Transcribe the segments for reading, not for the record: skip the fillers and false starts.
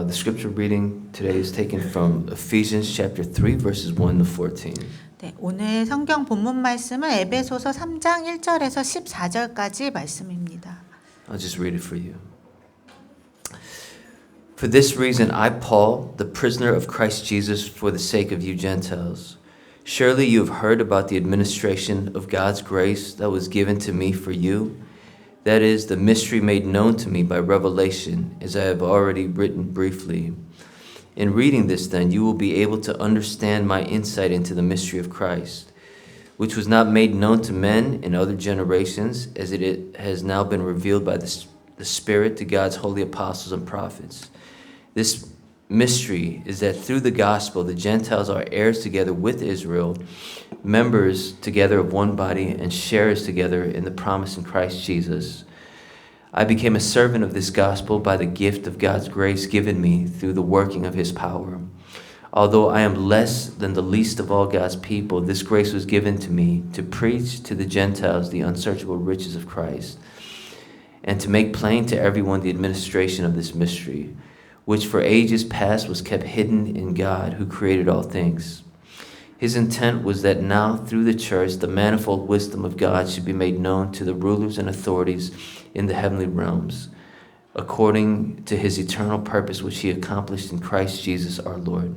The scripture reading today is taken from Ephesians chapter 3 verses 1 to 14. 네, 오늘 성경 본문 말씀은 에베소서 3장 1절에서 14절까지 말씀입니다. I'll just read it for you. For this reason I, Paul, the prisoner of Christ Jesus for the sake of you Gentiles, surely you have heard about the administration of God's grace that was given to me for you. That is, the mystery made known to me by revelation, as I have already written briefly. In reading this, then, you will be able to understand my insight into the mystery of Christ, which was not made known to men in other generations, as it has now been revealed by the Spirit to God's holy apostles and prophets. This mystery is that through the gospel, the Gentiles are heirs together with Israel, members together of one body, and sharers together in the promise in Christ Jesus. I became a servant of this gospel by the gift of God's grace given me through the working of his power. Although I am less than the least of all God's people, this grace was given to me to preach to the Gentiles the unsearchable riches of Christ, and to make plain to everyone the administration of this mystery, which for ages past was kept hidden in God, who created all things. His intent was that now, through the church, the manifold wisdom of God should be made known to the rulers and authorities in the heavenly realms, according to his eternal purpose, which he accomplished in Christ Jesus our Lord.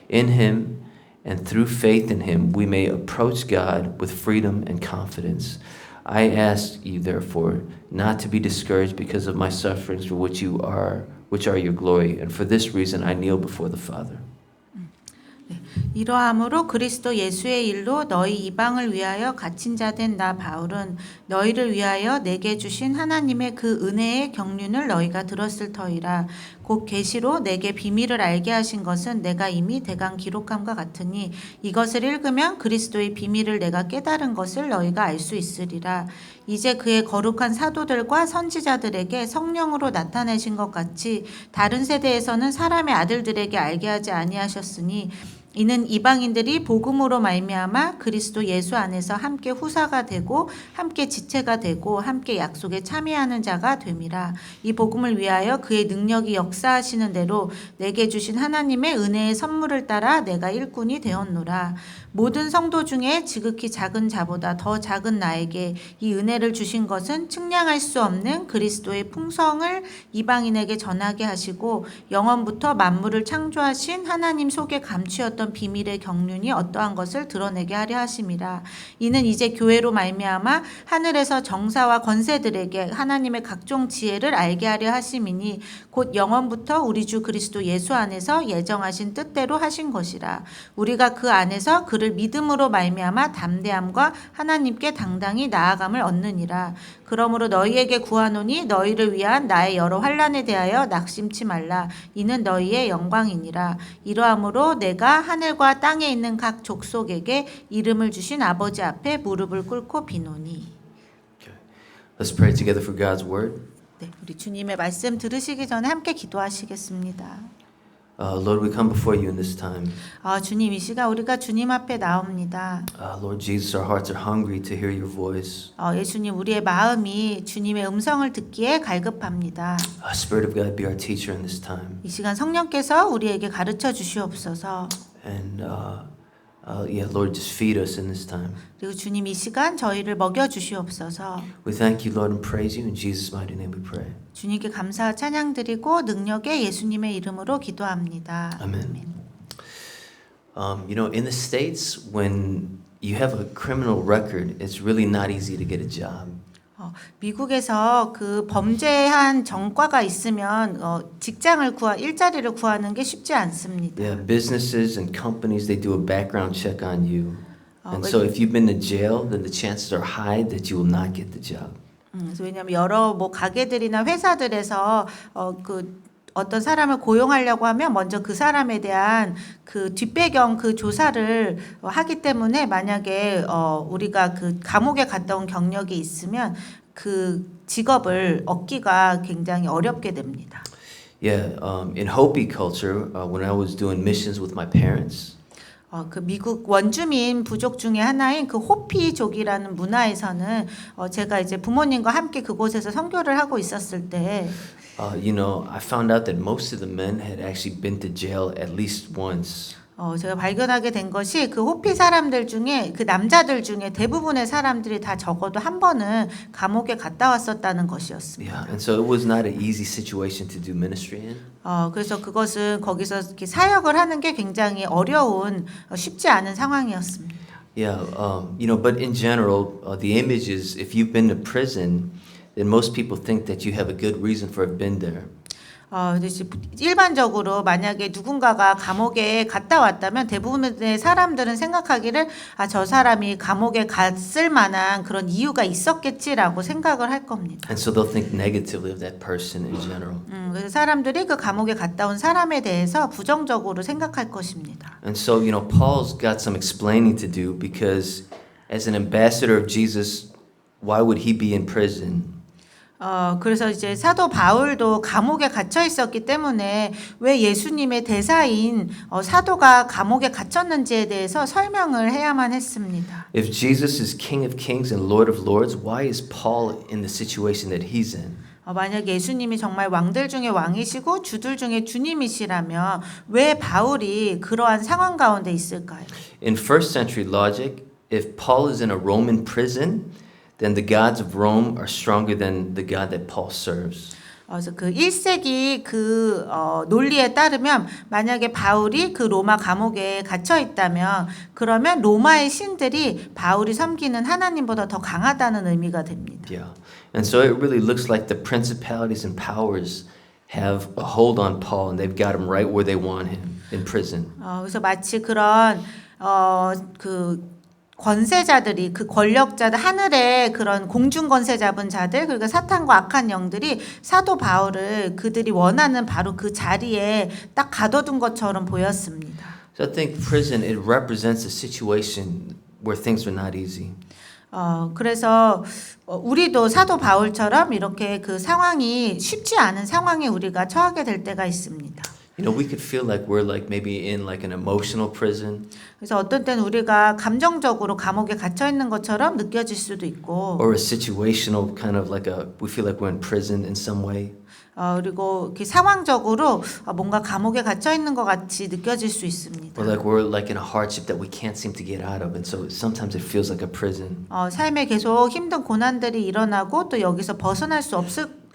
In him, and through faith in him, we may approach God with freedom and confidence. I ask you, therefore, not to be discouraged because of my sufferings, for which are your glory, and for this reason I kneel before the Father. 이러함으로 그리스도 예수의 일로 너희 이방을 위하여 갇힌 자 된 나 바울은 너희를 위하여 내게 주신 하나님의 그 은혜의 경륜을 너희가 들었을 터이라. 곧 계시로 내게 비밀을 알게 하신 것은 내가 이미 대강 기록함과 같으니 이것을 읽으면 그리스도의 비밀을 내가 깨달은 것을 너희가 알 수 있으리라. 이제 그의 거룩한 사도들과 선지자들에게 성령으로 나타내신 것 같이 다른 세대에서는 사람의 아들들에게 알게 하지 아니하셨으니 이는 이방인들이 복음으로 말미암아 그리스도 예수 안에서 함께 후사가 되고 함께 지체가 되고 함께 약속에 참여하는 자가 됨이라. 이 복음을 위하여 그의 능력이 역사하시는 대로 내게 주신 하나님의 은혜의 선물을 따라 내가 일꾼이 되었노라. 모든 성도 중에 지극히 작은 자보다 더 작은 나에게 이 은혜를 주신 것은 측량할 수 없는 그리스도의 풍성을 이방인에게 전하게 하시고 영원부터 만물을 창조하신 하나님 속에 감추었던 비밀의 경륜이 어떠한 것을 드러내게 하려 하심이라. 이는 이제 교회로 말미암아 하늘에서 정사와 권세들에게 하나님의 각종 지혜를 알게 하려 하심이니 곧 영원부터 우리 주 그리스도 예수 안에서 예정하신 뜻대로 하신 것이라. 우리가 그 안에서 그를 믿음으로 말미암아 담대함과 하나님께 당당히 나아감을 얻느니라. 그러므로 너희에게 구하노니 너희를 위한 나의 여러 환난에 대하여 낙심치 말라. 이는 너희의 영광이니라. 이러함으로 내가 하늘과 땅에 있는 각 족속에게 이름을 주신 아버지 앞에 무릎을 꿇고 비노니. Okay. Let's pray together for God's word. 네, 우리 주님의 말씀 들으시기 전에 함께 기도하시겠습니다. Lord, we come before you in this time. 주님, 이 시간 우리가 주님 앞에 나옵니다. Lord Jesus, our hearts are hungry to hear your voice. 예수님, 우리의 마음이 주님의 음성을 듣기에 갈급합니다. Spirit of God, be our teacher in this time. 이 시간 성령께서 우리에게 가르쳐 주시옵소서. And Lord, just feed us in this time. 그리고 주님, 이 시간 저희를 먹여 주시옵소서. We thank you, Lord, and praise you in Jesus' mighty name. We pray. 주님께 감사와 찬양 드리고 능력의 예수님의 이름으로 기도합니다. Amen. In the States, when you have a criminal record, it's really not easy to get a job. 미국에서 그 범죄한 전과가 있으면 일자리를 구하는 게 쉽지 않습니다. Yeah, businesses and companies, they do a background check on you. And so if you've been to jail, then the chances are high that you will not get the job. 왜냐하면 여러 가게들이나 회사들에서 어떤 사람을 고용하려고 하면 먼저 그 사람에 대한 그 뒷배경 그 조사를 하기 때문에 만약에 우리가 그 감옥에 갔다 온 경력이 있으면 그 직업을 얻기가 굉장히 어렵게 됩니다. Yeah, in Hopi culture, when I was doing missions with my parents, 그 미국 원주민 부족 중에 하나인 그 호피족이라는 문화에서는 제가 이제 부모님과 함께 그곳에서 선교를 하고 있었을 때 I found out that most of the men had actually been to jail at least once. 제가 발견하게 된 것이 그 호피 사람들 중에 그 남자들 중에 대부분의 사람들이 다 적어도 한 번은 감옥에 갔다 왔었다는 것이었습니다. Yeah, and so it was not an easy situation to do ministry in. 그래서 그것은 거기서 이렇게 사역을 하는 게 굉장히 어려운 쉽지 않은 상황이었습니다. Yeah, but in general, the image is if you've been to prison, then most people think that you have a good reason for have been there. 일반적으로 만약에 누군가가 감옥에 갔다 왔다면 대부분의 사람들은 생각하기를 저 사람이 감옥에 갔을 만한 그런 이유가 있었겠지라고 생각을 할 겁니다. And so they'll think negatively of that person in general. 그래서 사람들이 그 감옥에 갔다 온 사람에 대해서 부정적으로 생각할 것입니다. And so, Paul's got some explaining to do because as an ambassador of Jesus, why would he be in prison? 그래서 이제 사도 바울도 감옥에 갇혀 있었기 때문에 왜 예수님의 대사인 사도가 감옥에 갇혔는지에 대해서 설명을 해야만 했습니다. If Jesus is King of Kings and Lord of Lords, why is Paul in the situation that he's in? 만약 예수님이 정말 왕들 중에 왕이시고 주들 중에 주님이시라면 왜 바울이 그러한 상황 가운데 있을까요? In first century logic, if Paul is in a Roman prison, then the gods of Rome are stronger than the God that Paul serves. 그래서 그 1세기 그 논리에 따르면 만약에 바울이 그 로마 감옥에 갇혀 있다면 그러면 로마의 신들이 바울이 섬기는 하나님보다 더 강하다는 의미가 됩니다. Yeah. And so it really looks like the principalities and powers have a hold on Paul and they've got him right where they want him in prison. 그래서 마치 그런 그 권세자들이 그 권력자들 하늘의 그런 공중 권세 잡은 자들 그리고 사탄과 악한 영들이 사도 바울을 그들이 원하는 바로 그 자리에 딱 가둬둔 것처럼 보였습니다. So I think prison it represents a situation where things are not easy. 그래서 우리도 사도 바울처럼 이렇게 그 상황이 쉽지 않은 상황에 우리가 처하게 될 때가 있습니다. We could feel like we're like maybe in like an emotional prison. 그래서 어떤 때는 우리가 감정적으로 감옥에 갇혀 있는 것처럼 느껴질 수도 있고, or a situational kind of like we feel like we're in prison in some way. 그리고 이렇게 상황적으로 뭔가 감옥에 갇혀 있는 것 같이 느껴질 수 있습니다. Or like we're like in a hardship that we can't seem to get out of, and so sometimes it feels like a prison. 삶에 계속 힘든 고난들이 일어나고 또 여기서 벗어날 수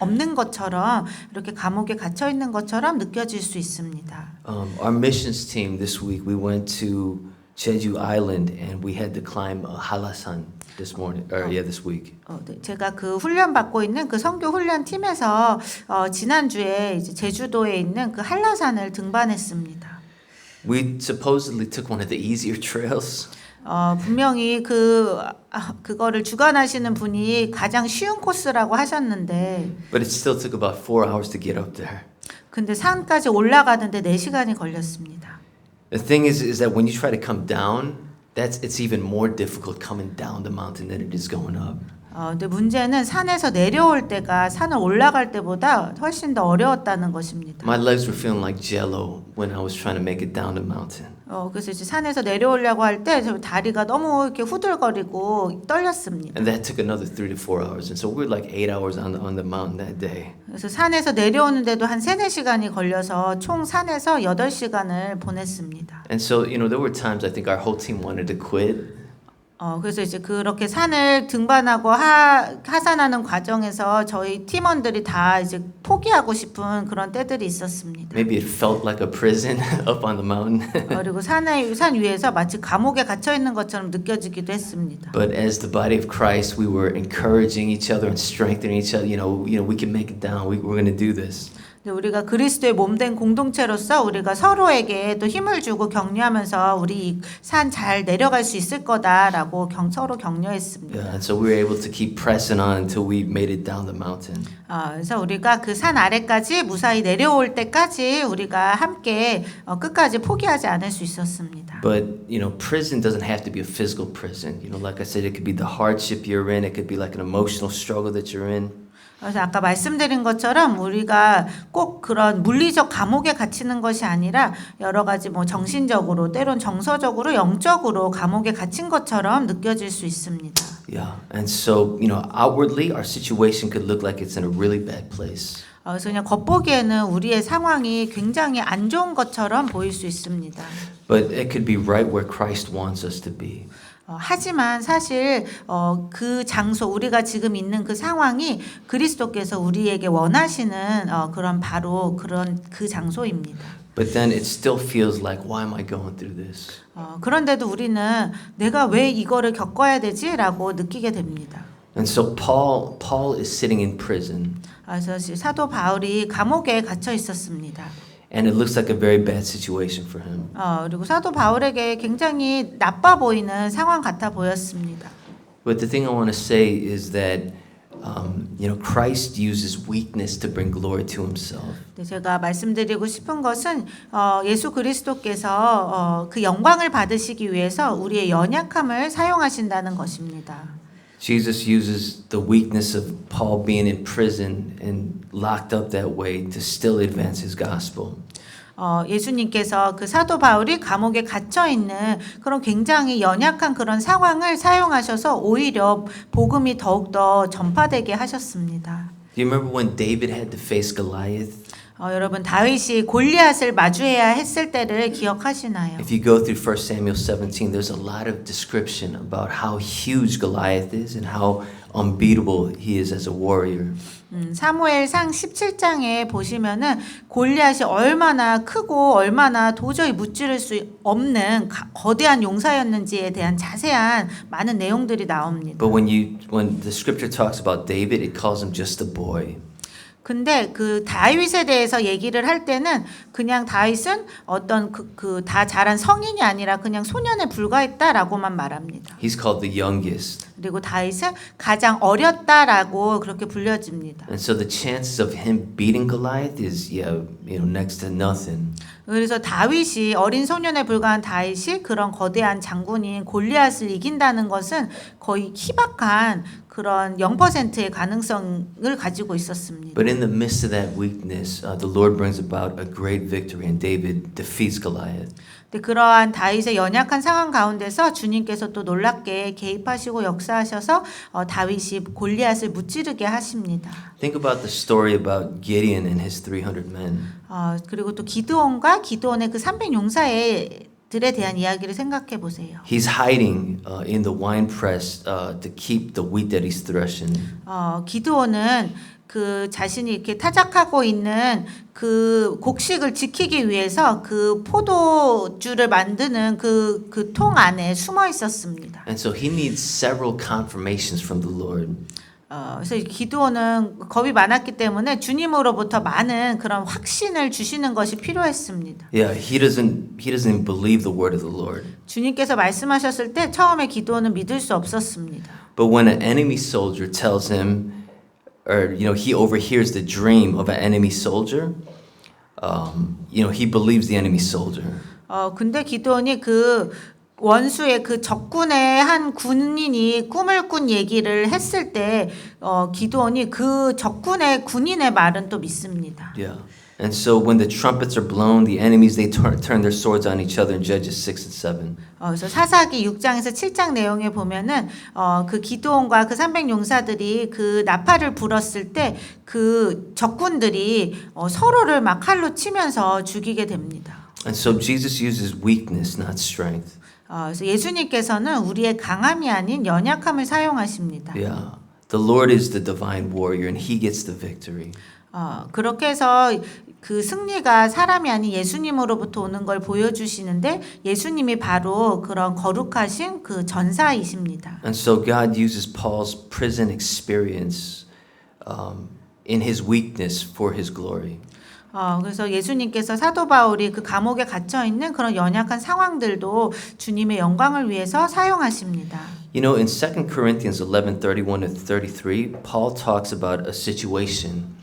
없는 것처럼 이렇게 감옥에 gat혀 있는 것처럼 느껴질 수 있습니다. Our missions team this week we went to Jeju Island and we had to climb Halasan this week. 네, 제가 그 훈련 받고 있는 그 선교 훈련 팀에서 지난주에 이제 제주도에 있는 그 한라산을 등반했습니다. We supposedly took one of the easier trails. 분명히 그거를 주관하시는 분이 가장 쉬운 코스라고 하셨는데, But it still took about 4 hours to get up there. 근데 산까지 올라가는데 4시간이 걸렸습니다. The thing is that when you try to come down, it's even more difficult coming down the mountain than it is going up. 근데 문제는 산에서 내려올 때가 산을 올라갈 때보다 훨씬 더 어려웠다는 것입니다. My legs were feeling like jello when I was trying to make it down the mountain. 그래서 이제 산에서 내려오려고 할 때 다리가 너무 이렇게 후들거리고 떨렸습니다. And that took another 3 to 4 hours. And so we were like 8 hours on the mountain that day. 그래서 산에서 내려오는데도 한 3-4시간이 걸려서 총 산에서 8시간을 보냈습니다. And so, there were times I think our whole team wanted to quit. 그래서 이제 그렇게 산을 등반하고 하산하는 과정에서 저희 팀원들이 다 이제 포기하고 싶은 그런 때들이 있었습니다. Maybe it felt like a prison up on the mountain. 그리고 산 위에서 마치 감옥에 갇혀 있는 것처럼 느껴지기도 했습니다. But as the body of Christ, we were encouraging each other and strengthening each other. We can make it down. We're going to do this. 우리가 그리스도의 몸된 공동체로서 우리가 서로에게 또 힘을 주고 격려하면서 우리 산 잘 내려갈 수 있을 거다라고 서로 격려했습니다. Yeah, and so we were able to keep pressing on until we made it down the mountain. 그래서 우리가 그 산 아래까지 무사히 내려올 때까지 우리가 함께 끝까지 포기하지 않을 수 있었습니다. But prison doesn't have to be a physical prison. Like I said, it could be the hardship you're in. It could be like an emotional struggle that you're in. 그래서 아까 말씀드린 것처럼 우리가 꼭 그런 물리적 감옥에 갇히는 것이 아니라 여러 가지 뭐 정신적으로 때론 정서적으로 영적으로 감옥에 갇힌 것처럼 느껴질 수 있습니다. Yeah. And so, outwardly, our situation could look like it's in a really bad place. 그래서 그냥 겉보기에는 우리의 상황이 굉장히 안 좋은 것처럼 보일 수 있습니다. But it could be right where Christ wants us to be. 하지만 사실 그 장소 우리가 지금 있는 그 상황이 그리스도께서 우리에게 원하시는 그런 바로 그런 그 장소입니다. But then it still feels like, why am I going through this? 그런데도 우리는 내가 왜 이거를 겪어야 되지라고 느끼게 됩니다. And so Paul is sitting in prison. 그래서 사도 바울이 감옥에 갇혀 있었습니다. And it looks like a very bad situation for him. 그리고 사도 바울에게 굉장히 나빠 보이는 상황 같아 보였습니다. But the thing I want to say is that Christ uses weakness to bring glory to himself. 제가 말씀드리고 싶은 것은 예수 그리스도께서 그 영광을 받으시기 위해서 우리의 연약함을 사용하신다는 것입니다. Jesus uses the weakness of Paul being in prison and locked up that way to still advance his gospel. 예수님께서 그 사도 바울이 감옥에 갇혀 있는 그런 굉장히 연약한 그런 상황을 사용하셔서 오히려 복음이 더욱더 전파되게 하셨습니다. Do you remember when David had to face Goliath? 여러분 다윗이 골리앗을 마주해야 했을 때를 기억하시나요? If you go through 1 Samuel 17, there's a lot of description about how huge Goliath is and how unbeatable he is as a warrior. 사무엘상 17장에 보시면은 골리앗이 얼마나 크고 얼마나 도저히 무찌를 수 없는 거대한 용사였는지에 대한 자세한 많은 내용들이 나옵니다. But when the scripture talks about David, it calls him just a boy. 근데 그 다윗에 대해서 얘기를 할 때는 그냥 다윗은 어떤 다 자란 성인이 아니라 그냥 소년에 불과했다라고만 말합니다. He's called the youngest. 그리고 다윗은 가장 어렸다라고 그렇게 불려집니다. And so the chances of him beating Goliath is next to nothing. 그래서 다윗이 어린 소년에 불과한 다윗이 그런 거대한 장군인 골리앗을 이긴다는 것은 거의 희박한 그런 0%의 가능성을 가지고 있었습니다. But in the midst of that weakness, the Lord brings about a great victory, and David defeats Goliath. 근데 그러한 다윗의 연약한 상황 가운데서 주님께서 또 놀랍게 개입하시고 역사하셔서 다윗이 골리앗을 무찌르게 하십니다. Think about the story about Gideon and his 300 men. 그리고 또 기드온과 기드온의 그 300 용사들에 대한 이야기를 생각해 보세요. He's hiding in the wine press to keep the wheat that he's threshing. 기드온은 그 자신이 이렇게 타작하고 있는 그 곡식을 지키기 위해서 그 포도주를 만드는 그 통 안에 숨어 있었습니다. And so he needs several confirmations from the Lord. 그래서 기드온은 겁이 많았기 때문에 주님으로부터 많은 그런 확신을 주시는 것이 필요했습니다. Yeah, he doesn't believe the word of the Lord. 주님께서 말씀하셨을 때 처음에 기드온은 믿을 수 없었습니다. But when an enemy soldier tells him, or he overhears the dream of an enemy soldier, he believes the enemy soldier. 근데 기드온이 그 원수의 그 적군의 한 군인이 꿈을 꾼 얘기를 했을 때 기드온이 그 적군의 군인의 말은 또 믿습니다. Yeah. And so when the trumpets are blown, the enemies they turn their swords on each other in Judges 6 and 7. 그래서 사사기 6장에서 7장 내용에 보면은 그 기드온과 그 300 용사들이 그 나팔을 불었을 때 그 적군들이 서로를 막 칼로 치면서 죽이게 됩니다. And so Jesus uses weakness, not strength. 그래서 예수님께서는 우리의 강함이 아닌 연약함을 사용하십니다. Yeah. The Lord is the divine warrior and he gets the victory. 그렇게 해서 그 승리가 사람이 아닌 예수님으로부터 오는 걸 보여주시는데 예수님이 바로 그런 거룩하신 그 전사이십니다. And so God uses Paul's prison experience in his weakness for his glory. 그래서 예수님께서 사도 바울이 그 감옥에 갇혀 있는 그런 연약한 상황들도 주님의 영광을 위해서 사용하십니다. In 2 Corinthians 11:31 to 33, Paul talks about a situation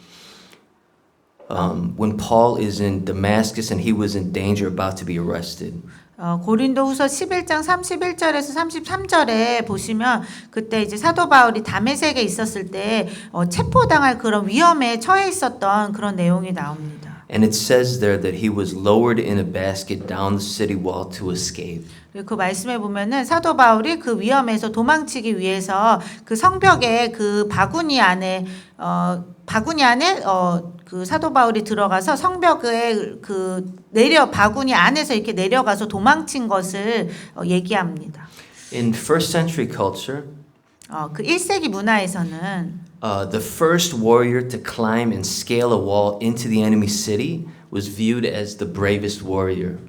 when Paul is in Damascus and he was in danger about to be arrested. 고린도후서 11장 31절에서 33절에 보시면 그때 이제 사도 바울이 다메섹에 있었을 때 체포당할 그런 위험에 처해 있었던 그런 내용이 나옵니다. And it says there that he was lowered in a basket down the city wall to escape. 그 말씀에 보면은 사도 바울이 그 위험에서 도망치기 위해서 그 성벽에 그 바구니 안에 그 사도 바울이 들어가서 성벽에 그 바구니 안에서 이렇게 내려가서 도망친 것을 얘기합니다. In first century culture, 그 1세기 문화에서는 the first warrior to climb and scale a wall into the enemy city was viewed as the bravest warrior.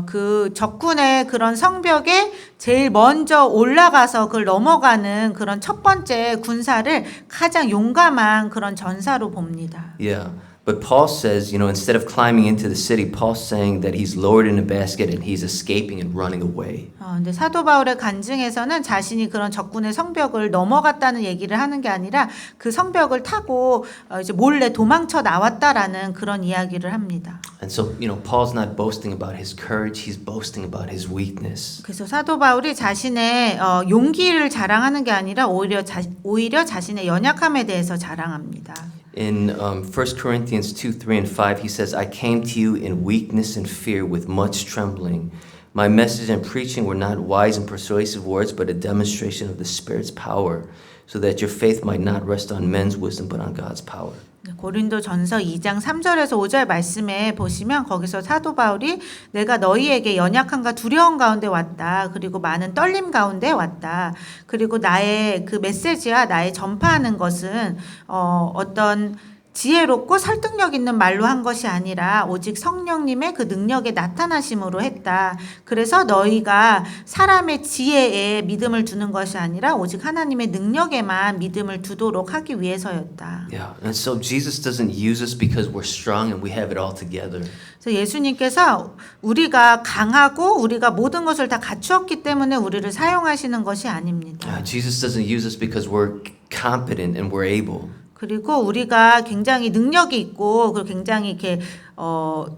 그 적군의 그런 성벽에 제일 먼저 올라가서 그걸 넘어가는 그런 첫 번째 군사를 가장 용감한 그런 전사로 봅니다. Yeah. But Paul says, instead of climbing into the city, Paul's saying that he's lowered in a basket and he's escaping and running away. 근데 사도 바울의 간증에서는 자신이 그런 적군의 성벽을 넘어갔다는 얘기를 하는 게 아니라 그 성벽을 타고 이제 몰래 도망쳐 나왔다라는 그런 이야기를 합니다. And so, Paul's not boasting about his courage, he's boasting about his weakness. 그래서 사도 바울이 자신의 용기를 자랑하는 게 아니라 오히려 자신의 연약함에 대해서 자랑합니다. In 1 Corinthians 2, 3, and 5, he says, I came to you in weakness and fear with much trembling. My message and preaching were not wise and persuasive words, but a demonstration of the Spirit's power, so that your faith might not rest on men's wisdom, but on God's power. 고린도전서 2장 3절에서 5절 말씀에 보시면 거기서 사도 바울이 내가 너희에게 연약함과 두려움 가운데 왔다. 그리고 많은 떨림 가운데 왔다. 그리고 나의 그 메시지와 나의 전파하는 것은 어떤 지혜롭고 설득력 있는 말로 한 것이 아니라 오직 성령님의 그 능력의 나타나심으로 했다. 그래서 너희가 사람의 지혜에 믿음을 두는 것이 아니라 오직 하나님의 능력에만 믿음을 두도록 하기 위해서였다. Yeah, and so Jesus doesn't use us because we're strong and we have it all together. 그래서 예수님께서 우리가 강하고 우리가 모든 것을 다 갖추었기 때문에 우리를 사용하시는 것이 아닙니다. Jesus doesn't use us because we're competent and we're able. 그리고 우리가 굉장히 능력이 있고 그 굉장히 이렇게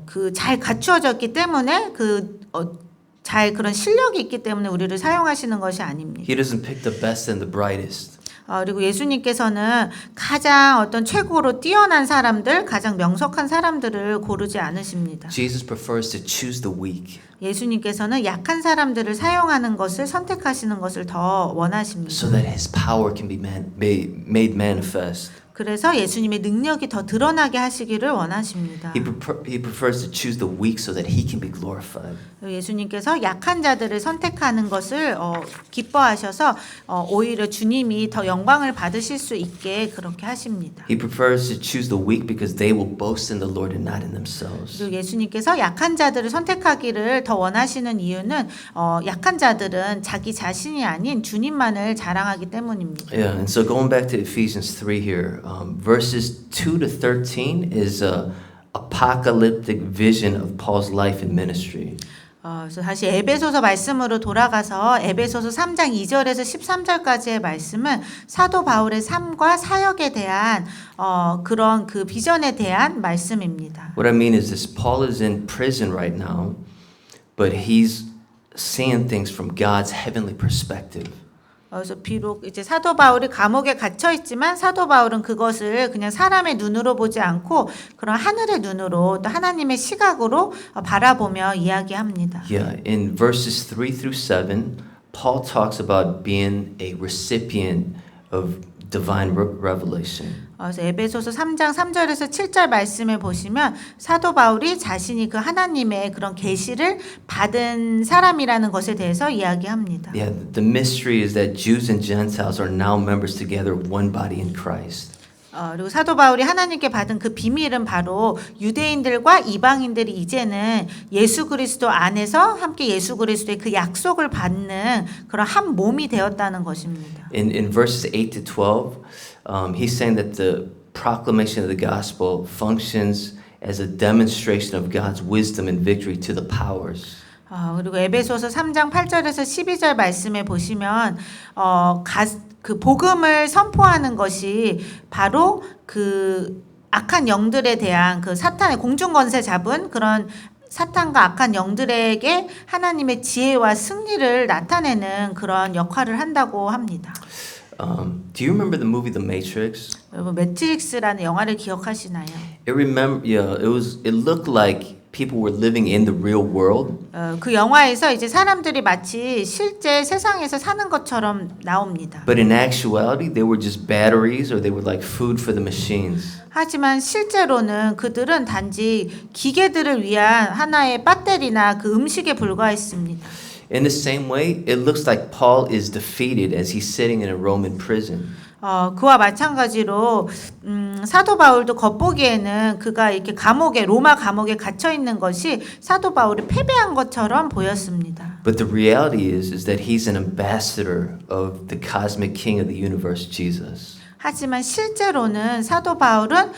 그 잘 갖추어졌기 때문에 잘 그런 실력이 있기 때문에 우리를 사용하시는 것이 아닙니다. He doesn't pick the best and the brightest. 그리고 예수님께서는 가장 어떤 최고로 뛰어난 사람들, 가장 명석한 사람들을 고르지 않으십니다. Jesus prefers to choose the weak. 예수님께서는 약한 사람들을 사용하는 것을 선택하시는 것을 더 원하십니다. So that his power can be made manifest. 그래서 예수님의 능력이 더 드러나게 하시기를 원하십니다. He prefers to choose the weak so that he can be glorified. 예수님께서 약한 자들을 선택하는 것을 기뻐하셔서 오히려 주님이 더 영광을 받으실 수 있게 그렇게 하십니다. He prefers to choose the weak because they will boast in the Lord and not in themselves. 그리고 예수님께서 약한 자들을 선택하기를 더 원하시는 이유는 약한 자들은 자기 자신이 아닌 주님만을 자랑하기 때문입니다. Yeah, and so going back to Ephesians 3 here, verses 2 to 13 is a apocalyptic vision of Paul's life and ministry. 그래서 다시 에베소서 말씀으로 돌아가서 에베소서 3장 2절에서 13절까지의 말씀은 사도 바울의 삶과 사역에 대한 그런 그 비전에 대한 말씀입니다. What I mean is this: Paul is in prison right now, but he's seeing things from God's heavenly perspective. 그래서 비록 이제 사도 바울이 감옥에 갇혀 있지만 사도 바울은 그것을 그냥 사람의 눈으로 보지 않고 그런 하늘의 눈으로 또 하나님의 시각으로 바라보며 이야기합니다. Yeah, in verses 3 through 7, Paul talks about being a recipient of divine revelation. 그래서 에베소서 3장 3절에서 7절 말씀을 보시면 사도 바울이 자신이 그 하나님의 그런 계시를 받은 사람이라는 것에 대해서 이야기합니다. Yeah, the mystery is that Jews and Gentiles are now members together of one body in Christ. 그리고 사도 바울이 하나님께 받은 그 비밀은 바로 유대인들과 이방인들이 이제는 예수 그리스도 안에서 함께 예수 그리스도의 그 약속을 받는 그런 한 몸이 되었다는 것입니다. In verses 8 to 12, he's saying that the proclamation of the gospel functions as a demonstration of God's wisdom and victory to the powers. 그리고 에베소서 3장 8절에서 12절 말씀에 보시면 그 복음을 선포하는 것이 바로 그 악한 영들에 대한 그 사탄의 공중 권세 잡은 그런 사탄과 악한 영들에게 하나님의 지혜와 승리를 나타내는 그런 역할을 한다고 합니다. Do you remember the movie The Matrix? 여러분 매트릭스라는 영화를 기억하시나요? It looked like people were living in the real world. 그 영화에서 이제 사람들이 마치 실제 세상에서 사는 것처럼 나옵니다. But in actuality, they were just batteries or they were like food for the machines. 하지만 실제로는 그들은 단지 기계들을 위한 하나의 배터리나 그 음식에 불과했습니다. In the same way, it looks like Paul is defeated as he's sitting in a Roman prison. 그와 마찬가지로 사도 바울도 겉보기에는 그가 이렇게 로마 감옥에 갇혀 있는 것이 사도 바울이 패배한 것처럼 보였습니다. But the reality is that he's an ambassador of the cosmic king of the universe, Jesus. 하지만 실제로는 사도 바울은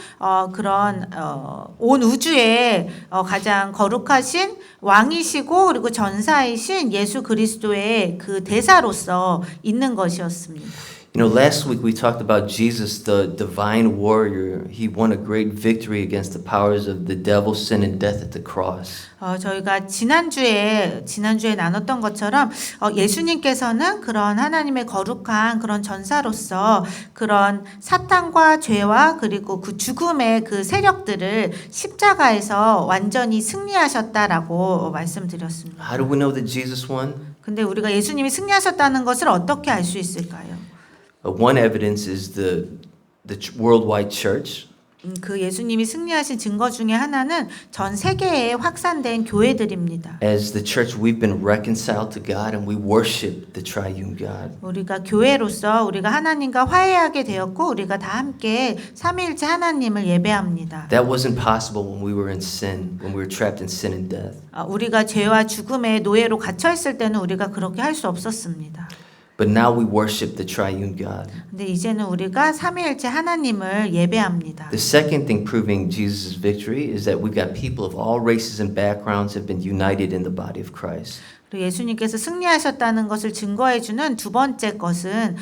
온 우주의 가장 거룩하신 왕이시고 그리고 전사이신 예수 그리스도의 그 대사로서 있는 것이었습니다. You know, last week we talked about Jesus, the divine warrior. He won a great victory against the powers of the devil, sin, and death at the cross. 저희가 지난주에 나눴던 것처럼 예수님께서는 그런 하나님의 거룩한 그런 전사로서 그런 사탄과 죄와 그리고 그 죽음의 그 세력들을 십자가에서 완전히 승리하셨다라고 말씀드렸습니다. How do we know that Jesus won? 근데 우리가 예수님이 승리하셨다는 것을 어떻게 알 수 있을까요? One evidence is the worldwide church. 그 예수님이 승리하신 증거 중에 하나는 전 세계에 확산된 교회들입니다. As the church, we've been reconciled to God and we worship the triune God. 우리가 교회로서 우리가 하나님과 화해하게 되었고 우리가 다 함께 삼위일체 하나님을 예배합니다. That wasn't possible when we were in sin, when we were trapped in sin and death. 우리가 죄와 죽음의 노예로 갇혀 있을 때는 우리가 그렇게 할 수 없었습니다. But now we worship the triune God. 근데 이제는 우리가 삼위일체 하나님을 예배합니다. The second thing proving Jesus' victory is that we've got people of all races and backgrounds have been united in the body of Christ. 그리고 예수님께서 승리하셨다는 것을 증거해주는 두 번째 것은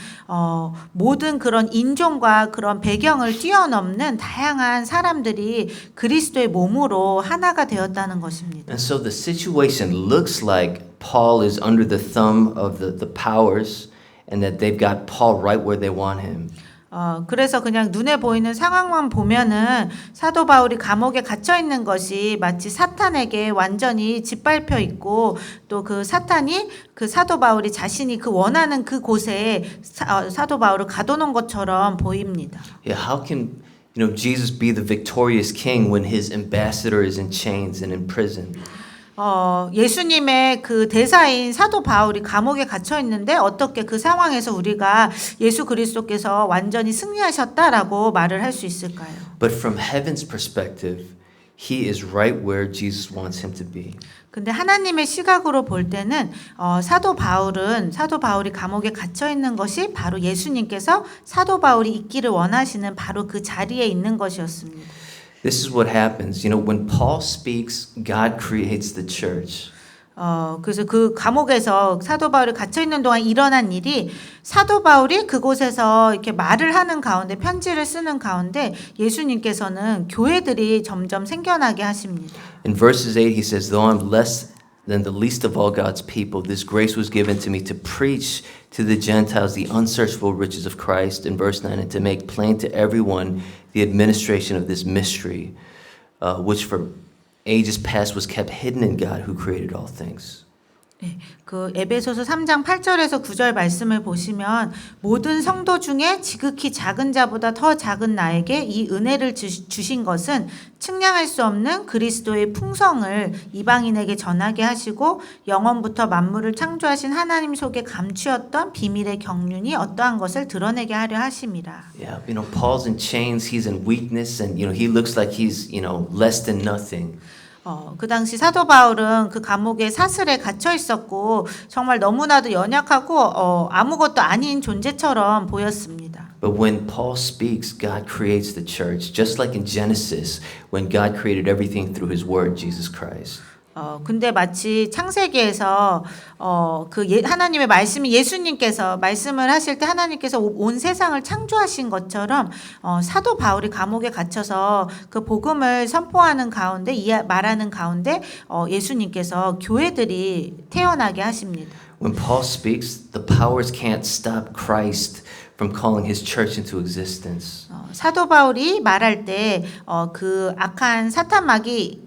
모든 그런 인종과 그런 배경을 뛰어넘는 다양한 사람들이 그리스도의 몸으로 하나가 되었다는 것입니다. And so the situation looks like Paul is under the thumb of the powers and that they've got Paul right where they want him. 그래서 그냥 눈에 보이는 상황만 보면은 사도 바울이 감옥에 갇혀 있는 것이 마치 사탄에게 완전히 짓밟혀 있고 또 그 사탄이 그 사도 바울이 자신이 그 원하는 그 곳에 사도 바울을 가둬놓은 것처럼 보입니다. Yeah, how can Jesus be the victorious king when his ambassador is in chains and in prison? 예수님의 그 대사인 사도 바울이 감옥에 갇혀 있는데 어떻게 그 상황에서 우리가 예수 그리스도께서 완전히 승리하셨다라고 말을 할 수 있을까요? But from heaven's perspective, he is right where Jesus wants him to be. 근데 하나님의 시각으로 볼 때는 사도 바울이 감옥에 갇혀 있는 것이 바로 예수님께서 사도 바울이 있기를 원하시는 바로 그 자리에 있는 것이었습니다. This is what happens. When Paul speaks, God creates the church. 그래서 그 감옥에서 사도 바울이 갇혀 있는 동안 일어난 일이 사도 바울이 그곳에서 이렇게 말을 하는 가운데 편지를 쓰는 가운데 예수님께서는 교회들이 점점 생겨나게 하십니다. In verses 8 he says, though I'm less than the least of all God's people, this grace was given to me to preach to the Gentiles the unsearchable riches of Christ, in verse 9, and to make plain to everyone the administration of this mystery, which for ages past was kept hidden in God who created all things. 네, 그 에베소서 3장 8절에서 9절 말씀을 보시면 모든 성도 중에 지극히 작은 자보다 더 작은 나에게 이 은혜를 주신 것은 측량할 수 없는 그리스도의 풍성을 이방인에게 전하게 하시고 영원부터 만물을 창조하신 하나님 속에 감추었던 비밀의 경륜이 어떠한 것을 드러내게 하려 하심이라. Yeah, Paul's in chains, he's in weakness, and he looks like he's less than nothing. 그 당시 사도 바울은 그 감옥의 사슬에 갇혀 있었고 정말 너무나도 연약하고 아무것도 아닌 존재처럼 보였습니다. But when Paul speaks, God creates the church, just like in Genesis, when God created everything through his word, Jesus Christ. 근데 마치 창세기에서 하나님의 말씀이 예수님께서 말씀을 하실 때 하나님께서 온 세상을 창조하신 것처럼 사도 바울이 감옥에 갇혀서 그 복음을 선포하는 가운데 말하는 가운데 예수님께서 교회들이 태어나게 하십니다. When Paul speaks, the powers can't stop Christ from calling his church into existence. 사도 바울이 말할 때 그 악한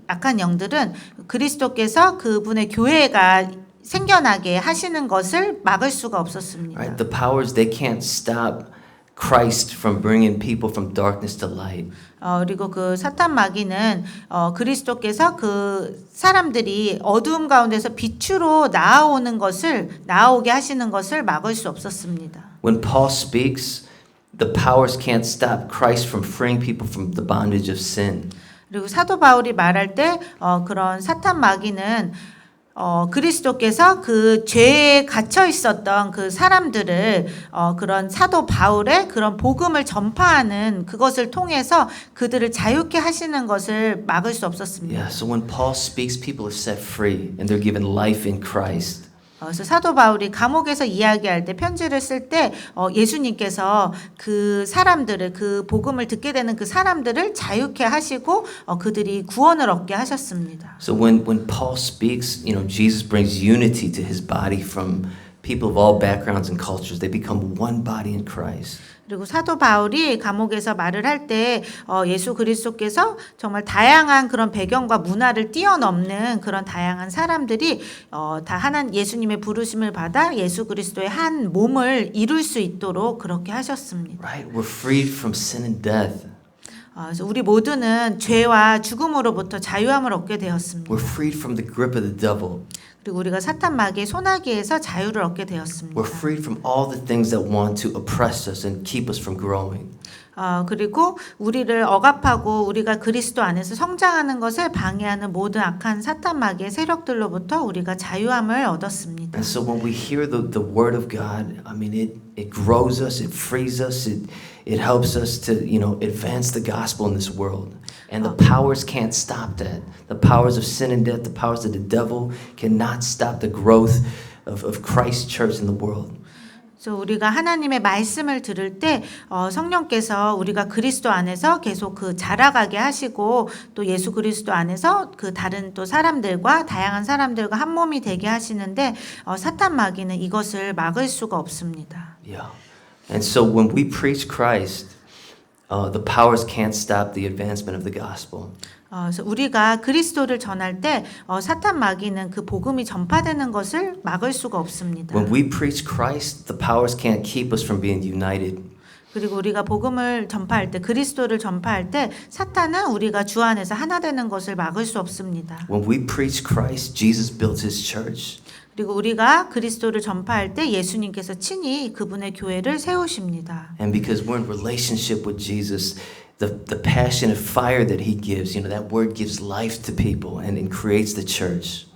악한 영들은 그리스도께서 그분의 교회가 생겨나게 하시는 것을 막을 수가 없었습니다. Right? The powers, they can't stop Christ from bringing people from darkness to light. 그리고 그 사탄 마귀는 그리스도께서 그 사람들이 어두움 가운데서 빛으로 나아오게 하시는 것을 막을 수 없었습니다. When Paul speaks, the powers can't stop Christ from freeing people from the bondage of sin. 그리고 사도 바울이 말할 때 그런 사탄 마귀는 그리스도께서 그 죄에 갇혀 있었던 그 사람들을 그런 사도 바울의 그런 복음을 전파하는 그것을 통해서 그들을 자유케 하시는 것을 막을 수 없었습니다. Yeah, so when Paul speaks, people are set free and they're given life in Christ. 그래서 사도 바울이 감옥에서 이야기할 때 편지를 쓸 때 예수님께서 그 사람들을 그 복음을 듣게 되는 그 사람들을 자유케 하시고 그들이 구원을 얻게 하셨습니다. So when Paul speaks, Jesus brings unity to his body from people of all backgrounds and cultures. They become one body in Christ. 그리고 사도 바울이 감옥에서 말을 할 때 예수 그리스도께서 정말 다양한 그런 배경과 문화를 뛰어넘는 그런 다양한 사람들이 다 예수님의 부르심을 받아 예수 그리스도의 한 몸을 이룰 수 있도록 그렇게 하셨습니다. Right? We're freed from sin and death. 그래서 우리 모두는 죄와 죽음으로부터 자유함을 얻게 되었습니다. We're freed from the grip of the devil. 그리고 우리가 사탄 마귀의 소나기에서 자유를 얻게 되었습니다. We're freed from all the things that want to oppress us and keep us from growing. 그리고 우리를 억압하고 우리가 그리스도 안에서 성장하는 것을 방해하는 모든 악한 사탄 마귀의 세력들로부터 우리가 자유함을 얻었습니다. And so when we hear the word of God, I mean it grows us, it frees us, it helps us to, advance the gospel in this world. And the powers can't stop that. The powers of sin and death, the powers of the devil cannot stop the growth of Christ's church in the world. 그래서 우리가 하나님의 말씀을 들을 때 성령께서 우리가 그리스도 안에서 계속 그 자라가게 하시고 또 예수 그리스도 안에서 그 다른 또 사람들과 다양한 사람들과 한 몸이 되게 하시는데 사탄 마귀는 이것을 막을 수가 없습니다. Yeah. And so when we preach Christ, the powers can't stop the advancement of the gospel. 그래서 우리가 그리스도를 전할 때 사탄 마귀는 그 복음이 전파되는 것을 막을 수가 없습니다. When we preach Christ, the powers can't keep us from being united. 그리고 우리가 복음을 전파할 때 그리스도를 전파할 때 사탄은 우리가 주 안에서 하나 되는 것을 막을 수 없습니다. When we preach Christ, Jesus built his church. 그리고 우리가 그리스도를 전파할 때 예수님께서 친히 그분의 교회를 세우십니다. And because we're in relationship with Jesus, the passion and fire that he gives, that word gives life to people and it creates the church.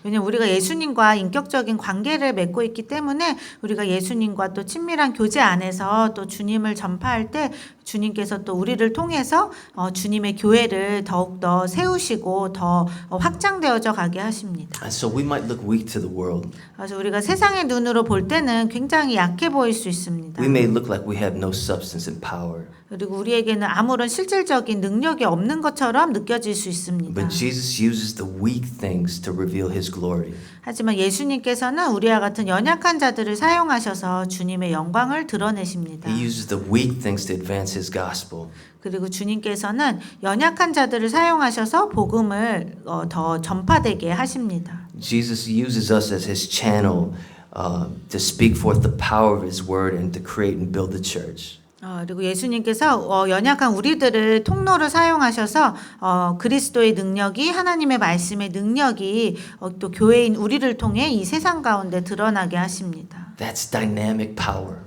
왜냐하면 우리가 예수님과 인격적인 관계를 맺고 있기 때문에 우리가 예수님과 또 친밀한 교제 안에서 또 주님을 전파할 때 주님께서 또 우리를 통해서 주님의 교회를 더욱더 세우시고 더 확장되어져 가게 하십니다. And so we might look weak to the world. 그래서 우리가 세상의 눈으로 볼 때는 굉장히 약해 보일 수 있습니다. We may look like we have no substance and power. 그리고 우리에게는 아무런 실질적인 능력이 없는 것처럼 느껴질 수 있습니다. But Jesus uses the weak things to reveal his glory. 하지만 예수님께서는 우리와 같은 연약한 자들을 사용하셔서 주님의 영광을 드러내십니다. He uses the weak things to advance his gospel. 그리고 주님께서는 연약한 자들을 사용하셔서 복음을 더 전파되게 하십니다. Jesus uses us as his channel to speak forth the power of his word and to create and build the church. 그리고 예수님께서 연약한 우리들을 통로를 사용하셔서 그리스도의 능력이 하나님의 말씀의 능력이 또 교회인 우리를 통해 이 세상 가운데 드러나게 하십니다. That's dynamic power.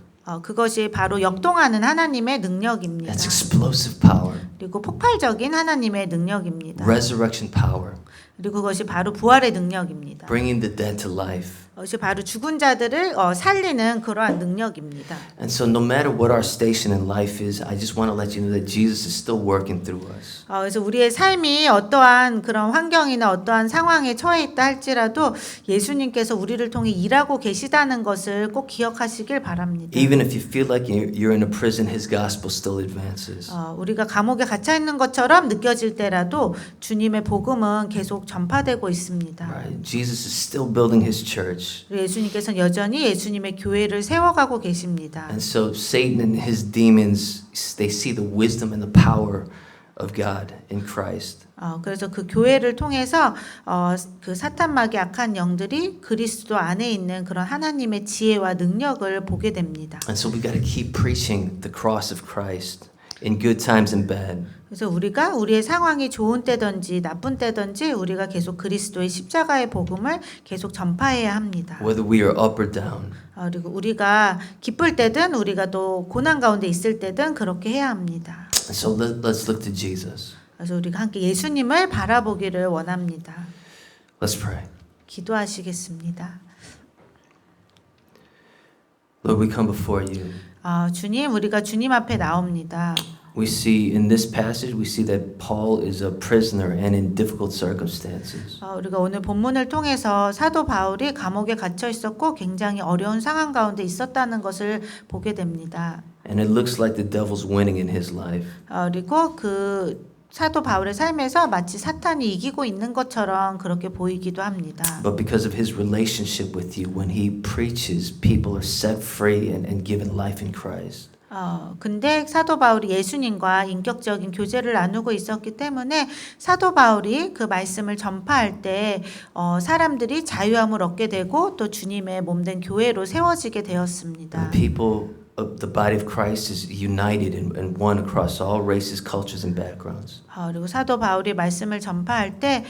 그것이 바로 역동하는 하나님의 능력입니다. That's explosive power. 그리고 폭발적인 하나님의 능력입니다. Resurrection power. 그리고 그것이 바로 부활의 능력입니다. bringing the dead to life. 그것이 바로 죽은 자들을 살리는 그러한 능력입니다. And so, no matter what our station in life is, I just want to let you know that Jesus is still working through us. 그래서 우리의 삶이 어떠한 그런 환경이나 어떠한 상황에 처해 있다 할지라도 예수님께서 우리를 통해 일하고 계시다는 것을 꼭 기억하시길 바랍니다. Even if you feel like you're in a prison, His gospel still advances. 우리가 감옥에 갇혀 있는 것처럼 느껴질 때라도 주님의 복음은 계속 전파되고 있습니다. Right? Jesus is still building His church. 예수님께서는 여전히 예수님의 교회를 세워가고 계십니다. And so Satan and his demons, they see the wisdom and the power of God in Christ. 그래서 그 교회를 통해서 그 사탄막의 악한 영들이 그리스도 안에 있는 그런 하나님의 지혜와 능력을 보게 됩니다. And so we got to keep preaching the cross of Christ in good times and bad. 그래서 우리가 우리의 상황이 좋은 때든지 나쁜 때든지 우리가 계속 그리스도의 십자가의 복음을 계속 전파해야 합니다. Whether we are up or down. 그리고 우리가 기쁠 때든 우리가 또 고난 가운데 있을 때든 그렇게 해야 합니다. And so let's look to Jesus. 그래서 우리가 함께 예수님을 바라보기를 원합니다. Let's pray. 기도하시겠습니다. Lord, we come before you. 주님, 우리가 주님 앞에 나옵니다. We see in this passage, we see that Paul is a prisoner and in difficult circumstances. 우리가 오늘 본문을 통해서 사도 바울이 감옥에 갇혀 있었고 굉장히 어려운 상황 가운데 있었다는 것을 보게 됩니다. And it looks like the devil's winning in his life. 그리고 그 사도 바울의 삶에서 마치 사탄이 이기고 있는 것처럼 그렇게 보이기도 합니다. But because of his relationship with you, when he preaches, people are set free and given life in Christ. 근데 사도 바울이 예수님과 인격적인 교제를 나누고 있었기 때문에 사도 바울이 그 말씀을 전파할 때 사람들이 자유함을 얻게 되고 또 주님의 몸된 교회로 세워지게 되었습니다. The people of the body of Christ is united and one across all races, cultures, and backgrounds. 그리고 사도 바울이 말씀을 전파할 때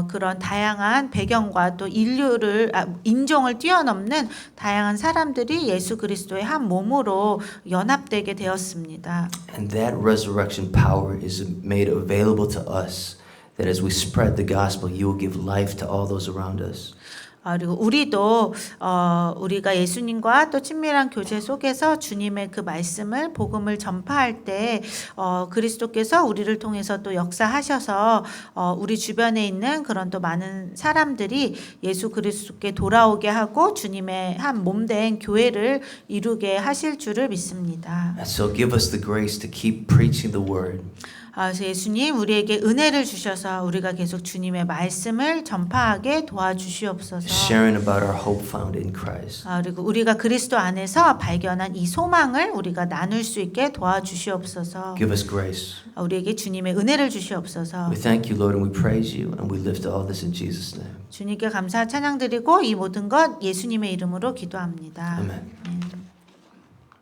그런 다양한 배경과 또 인종을 뛰어넘는 다양한 사람들이 예수 그리스도의 한 몸으로 연합되게 되었습니다. And that resurrection power is made available to us, that as we spread the gospel, you will give life to all those around us. 그리고 우리도 우리가 예수님과 또 친밀한 교제 속에서 주님의 그 말씀을 복음을 전파할 때 그리스도께서 우리를 통해서 또 역사하셔서 우리 주변에 있는 그런 또 많은 사람들이 예수 그리스도께 돌아오게 하고 주님의 한 몸된 교회를 이루게 하실 줄을 믿습니다. And so give us the grace to keep preaching the word. 그래서 예수님 우리에게 은혜를 주셔서 우리가 계속 주님의 말씀을 전파하게 도와주시옵소서. Sharing about our hope found in Christ. 그리고 우리가 그리스도 안에서 발견한 이 소망을 우리가 나눌 수 있게 도와주시옵소서. Give us grace. 우리에게 주님의 은혜를 주시옵소서. We thank you, Lord, and we praise you, and we lift all this in Jesus' name. 주님께 감사 찬양 드리고 이 모든 것 예수님의 이름으로 기도합니다. Amen. 아멘.